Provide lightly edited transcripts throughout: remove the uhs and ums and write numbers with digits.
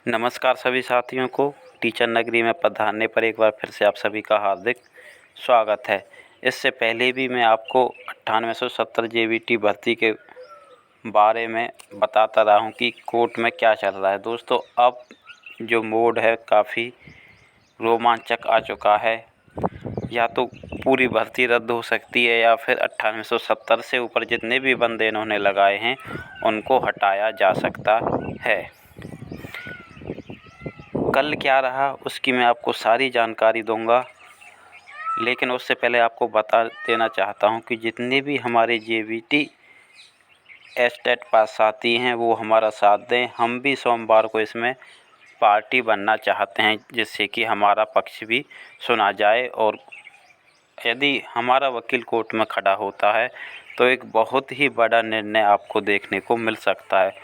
नमस्कार सभी साथियों को। टीचर नगरी में पधारने पर एक बार फिर से आप सभी का हार्दिक स्वागत है। इससे पहले भी मैं आपको 9870 जेवीटी भर्ती के बारे में बताता रहा हूं कि कोर्ट में क्या चल रहा है। दोस्तों, अब जो मोड है काफ़ी रोमांचक आ चुका है। या तो पूरी भर्ती रद्द हो सकती है या फिर 9870 से ऊपर जितने भी बंदे इन्होंने लगाए हैं उनको हटाया जा सकता है। कल क्या रहा उसकी मैं आपको सारी जानकारी दूंगा, लेकिन उससे पहले आपको बता देना चाहता हूं कि जितने भी हमारे जेवीटी एस्टेट पास साथी हैं वो हमारा साथ दें। हम भी सोमवार को इसमें पार्टी बनना चाहते हैं, जिससे कि हमारा पक्ष भी सुना जाए। और यदि हमारा वकील कोर्ट में खड़ा होता है तो एक बहुत ही बड़ा निर्णय आपको देखने को मिल सकता है।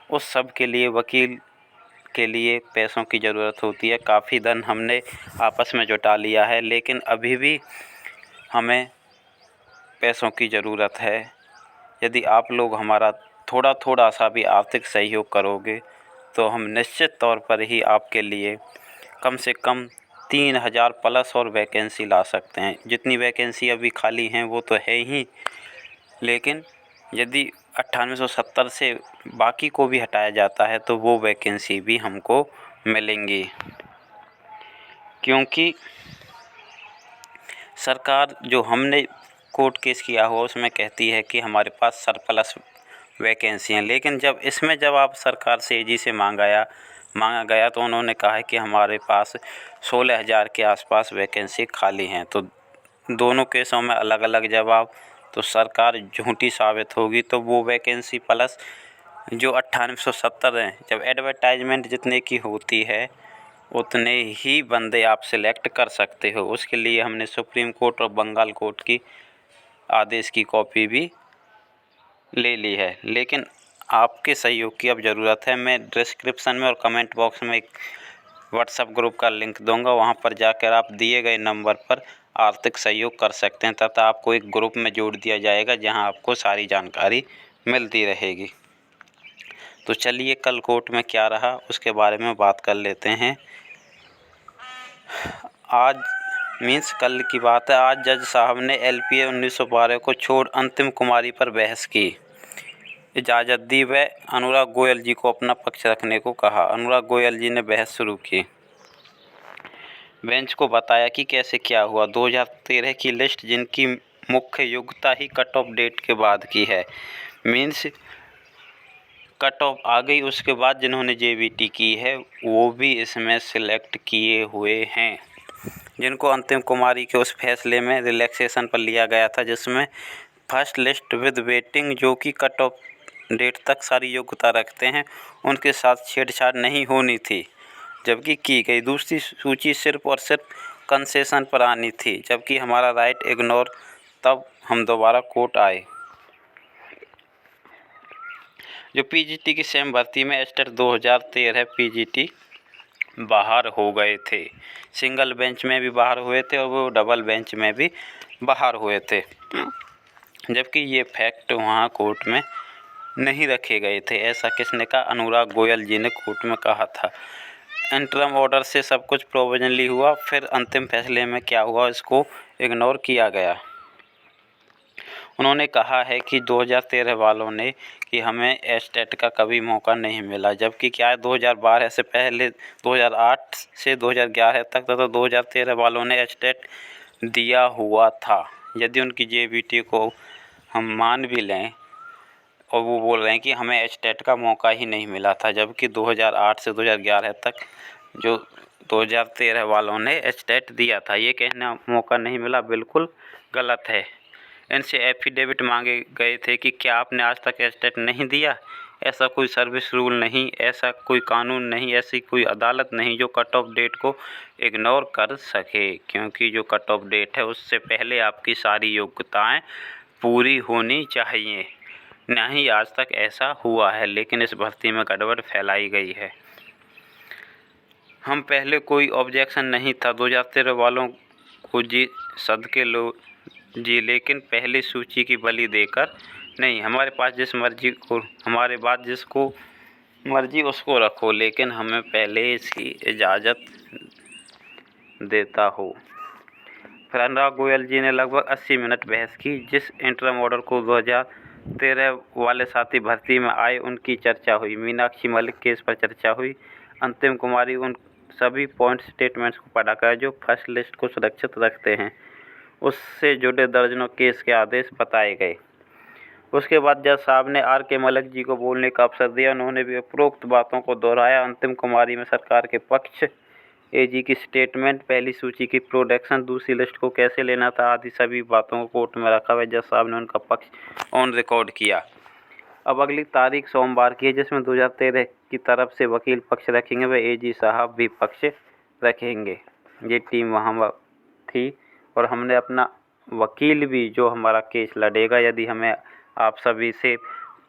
उस सब के लिए वकील के लिए पैसों की ज़रूरत होती है। काफ़ी धन हमने आपस में जुटा लिया है, लेकिन अभी भी हमें पैसों की ज़रूरत है। यदि आप लोग हमारा थोड़ा सा भी आर्थिक सहयोग करोगे तो हम निश्चित तौर पर ही आपके लिए कम से कम 3000 प्लस और वैकेंसी ला सकते हैं। जितनी वैकेंसी अभी खाली हैं वो तो है ही, लेकिन यदि 9870 से बाकी को भी हटाया जाता है तो वो वैकेंसी भी हमको मिलेंगी, क्योंकि सरकार जो हमने कोर्ट केस किया हुआ उसमें कहती है कि हमारे पास सरप्लस वैकेंसी हैं। लेकिन जब आप सरकार से एजी से मांगा गया तो उन्होंने कहा है कि हमारे पास 16000 के आसपास वैकेंसी खाली हैं। तो दोनों केसों में अलग अलग जवाब, तो सरकार झूठी साबित होगी। तो वो वैकेंसी प्लस जो 9870 हैं, जब एडवर्टाइजमेंट जितने की होती है उतने ही बंदे आप सिलेक्ट कर सकते हो। उसके लिए हमने सुप्रीम कोर्ट और बंगाल कोर्ट की आदेश की कॉपी भी ले ली है, लेकिन आपके सहयोग की अब ज़रूरत है। मैं डिस्क्रिप्शन में और कमेंट बॉक्स में एक व्हाट्सएप ग्रुप का लिंक दूंगा, वहां पर जाकर आप दिए गए नंबर पर आर्थिक सहयोग कर सकते हैं तथा आपको एक ग्रुप में जोड़ दिया जाएगा जहां आपको सारी जानकारी मिलती रहेगी। तो चलिए कल कोर्ट में क्या रहा उसके बारे में बात कर लेते हैं। कल की बात है। आज जज साहब ने LPA 1912 को छोड़ अंतिम कुमारी पर बहस की, इजाज़त दी व अनुराग गोयल जी को अपना पक्ष रखने को कहा। अनुराग गोयल जी ने बहस शुरू की। बेंच को बताया कि कैसे क्या हुआ। 2013 की लिस्ट जिनकी मुख्य योग्यता ही कट ऑफ डेट के बाद की है, मीन्स कट ऑफ आ गई उसके बाद जिन्होंने जेवीटी की है वो भी इसमें सिलेक्ट किए हुए हैं, जिनको अंतिम कुमारी के उस फैसले में रिलैक्सेशन पर लिया गया था, जिसमें फर्स्ट लिस्ट विद वेटिंग जो कि कट ऑफ डेट तक सारी योग्यता रखते हैं उनके साथ छेड़छाड़ नहीं होनी थी, जबकि की गई। दूसरी सूची सिर्फ और सिर्फ कंसेशन पर आनी थी, जबकि हमारा राइट इग्नोर। तब हम दोबारा कोर्ट आए। जो पीजीटी की सेम भर्ती में एस्टेट 2013 पीजीटी बाहर हो गए थे। सिंगल बेंच में भी बाहर हुए थे और वो डबल बेंच में भी बाहर हुए थे, जबकि ये फैक्ट वहाँ कोर्ट में नहीं रखे गए थे। ऐसा किसने कहा? अनुराग गोयल जी ने कोर्ट में कहा था। इंटरम ऑर्डर से सब कुछ प्रोविजनली हुआ, फिर अंतिम फैसले में क्या हुआ इसको इग्नोर किया गया। उन्होंने कहा है कि 2013 वालों ने कि हमें एस्टेट का कभी मौका नहीं मिला, जबकि क्या है 2012 से पहले 2008 से 2011 तक तथा 2013 वालों ने एस्टेट दिया हुआ था। यदि उनकी जेवीटी को हम मान भी लें और वो बोल रहे हैं कि हमें एस्टेट का मौका ही नहीं मिला था, जबकि 2008 से 2011 तक जो 2013 वालों ने एस्टेट दिया था, ये कहना मौका नहीं मिला बिल्कुल गलत है। इनसे एफिडेविट मांगे गए थे कि क्या आपने आज तक एस्टेट नहीं दिया। ऐसा कोई सर्विस रूल नहीं, ऐसा कोई कानून नहीं, ऐसी कोई अदालत नहीं जो कट ऑफ डेट को इग्नोर कर सके, क्योंकि जो कट ऑफ डेट है उससे पहले आपकी सारी योग्यताएं पूरी होनी चाहिए। नहीं आज तक ऐसा हुआ है, लेकिन इस भर्ती में गड़बड़ फैलाई गई है। हम पहले कोई ऑब्जेक्शन नहीं था 2013 वालों को जी सदके लो जी, लेकिन पहली सूची की बलि देकर नहीं। हमारे पास जिस मर्जी को, हमारे बाद जिसको मर्जी उसको रखो, लेकिन हमें पहले इसकी इजाज़त देता हो। फिर अनुराग गोयल जी ने लगभग 80 मिनट बहस की। जिस इंटरम ऑर्डर को 2013 वाले साथी भर्ती में आए उनकी चर्चा हुई। मीनाक्षी मलिक केस पर चर्चा हुई। अंतिम कुमारी उन सभी पॉइंट स्टेटमेंट्स को पढ़ा कर जो फर्स्ट लिस्ट को सुरक्षित रखते हैं। उससे जुड़े दर्जनों केस के आदेश बताए गए। उसके बाद जज साहब ने R.K. मलिक जी को बोलने का अवसर दिया। उन्होंने भी उपरोक्त बातों को दोहराया। अंतिम कुमारी में सरकार के पक्ष, एजी की स्टेटमेंट, पहली सूची की प्रोडक्शन, दूसरी लिस्ट को कैसे लेना था आदि सभी बातों को कोर्ट में रखा हुआ। जज साहब ने उनका पक्ष ऑन रिकॉर्ड किया। अब अगली तारीख सोमवार की है, जिसमें 2013 की तरफ से वकील पक्ष रखेंगे व एजी साहब भी पक्ष रखेंगे। ये टीम वहाँ थी और हमने अपना वकील भी जो हमारा केस लड़ेगा, यदि हमें आप सभी से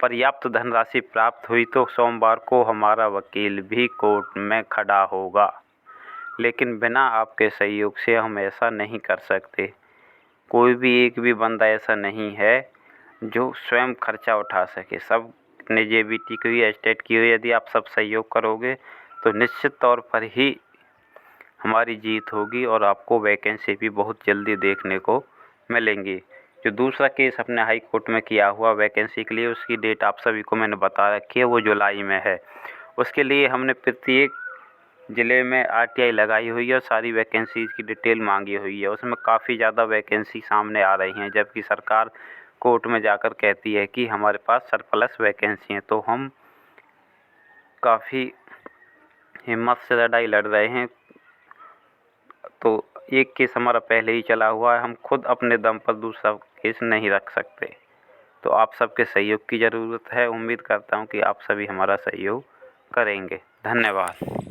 पर्याप्त धनराशि प्राप्त हुई तो सोमवार को हमारा वकील भी कोर्ट में खड़ा होगा। लेकिन बिना आपके सहयोग से हम ऐसा नहीं कर सकते। कोई भी एक भी बंदा ऐसा नहीं है जो स्वयं खर्चा उठा सके। सब ने जेबीटी की हुई, एस्टेट की हुई। यदि आप सब सहयोग करोगे तो निश्चित तौर पर ही हमारी जीत होगी और आपको वैकेंसी भी बहुत जल्दी देखने को मिलेंगी। जो दूसरा केस अपने हाई कोर्ट में किया हुआ वैकेंसी के लिए, उसकी डेट आप सभी को मैंने बता रखी है, वो जुलाई में है। उसके लिए हमने प्रत्येक ज़िले में आरटीआई लगाई हुई है और सारी वैकेंसीज़ की डिटेल मांगी हुई है। उसमें काफ़ी ज़्यादा वैकेंसी सामने आ रही हैं, जबकि सरकार कोर्ट में जाकर कहती है कि हमारे पास सरप्लस वैकेंसी हैं। तो हम काफ़ी हिम्मत से लड़ाई लड़ रहे हैं। तो एक केस हमारा पहले ही चला हुआ है, हम खुद अपने दम पर दूसरा केस नहीं रख सकते। तो आप सबके सहयोग की ज़रूरत है। उम्मीद करता हूँ कि आप सभी हमारा सहयोग करेंगे। धन्यवाद।